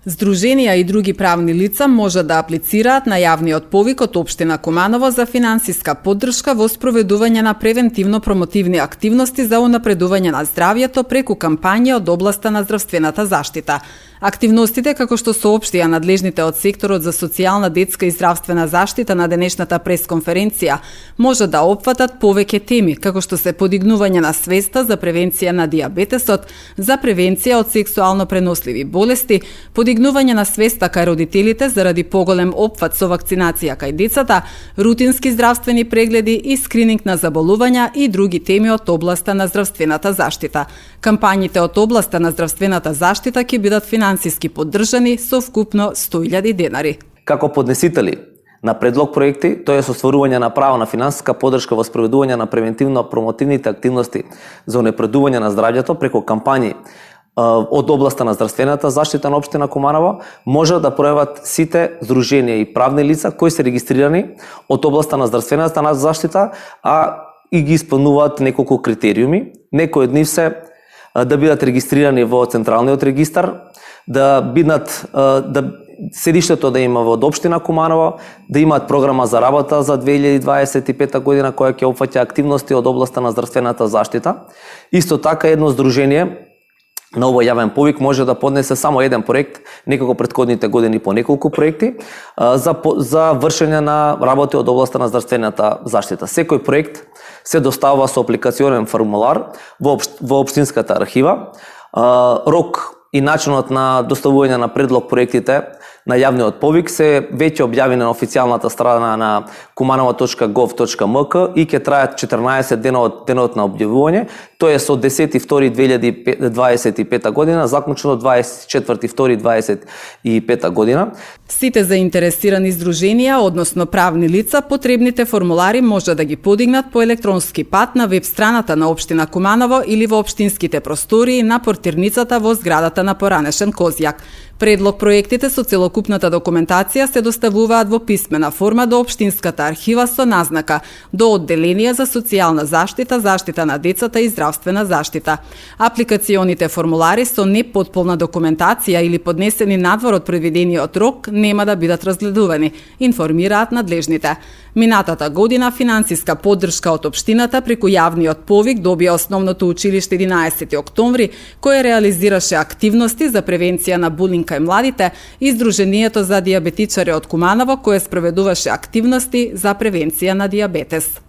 Здруженија и други правни лица може да аплицираат на јавниот повик од Општина Куманово за финансиска поддршка во спроведување на превентивно-промотивни активности за унапредување на здравјето преку кампања од областа на здравствената заштита. Активностите, како што соопштија надлежните од секторот за социјална, детска и здравствена заштита на денешната пресконференција, може да опфатат повеќе теми, како што се подигнување на свеста за превенција на дијабетесот, за превенција од сексуално преносливи болести, подигнување на свеста кај родителите заради поголем опфат со вакцинација кај децата, рутински здравствени прегледи и скрининг на заболувања и други теми од областа на здравствената заштита. Кампањите од областа на здравствената заштита ќе бидат финансиски поддржани со вкупно 100.000 денари. Како поднесители на предлог проекти, тоа е остварување на право на финансиска поддршка во спроведување на превентивно-промотивните активности за унапредување на здравјето преку кампањи од областа на здравствената заштита на Општина Куманово, може да пројават сите здруженија и правни лица кои се регистрирани од областа на здравствената заштита, а и ги исполнуваат неколку критериуми. Некои од нив се да бидат регистрирани во Централниот регистар, да седиштето да има во Општина Куманово, да имаат програма за работа за 2025 година која ќе опфаќа активности од областа на здравствената заштита. Исто така едно здружение на овој јавен повик може да поднесе само еден проект, некако претходните години по неколку проекти, за вршење на работи од областа на здравствената заштита. Секој проект се доставува со апликационен формулар во Општинската архива. Рок и начинот на доставување на предлог проектите на јавниот повик се веќе објавени на официјалната страна на kumanovo.gov.mk и ќе трајат 14 дена од денот на објавување. Тоа е со 10.2.2025 година, заклучено 24.2.2025 година. Сите заинтересирани здруженија, односно правни лица, потребните формулари може да ги подигнат по електронски пат на веб страната на Општина Куманово или во општинските простории на портирницата во зградата на поранешен Козјак. Предлог проектите со целокупната документација се доставуваат во писмена форма до Општинската архива со назнака до Одделение за социјална заштита, заштита на децата и здравствена заштита. Апликационите формулари со непотполна документација или поднесени надвор од предвидениот рок нема да бидат разгледувани, информираат надлежните. Минатата година финансиска поддршка од Општината преку јавниот повик добија Основното училиште 11 октомври, кое реализираше активности за превенција на булинг кај младите и Здруженијето за дијабетичари од Куманово, кое спроведуваше активности за превенција на дијабетес.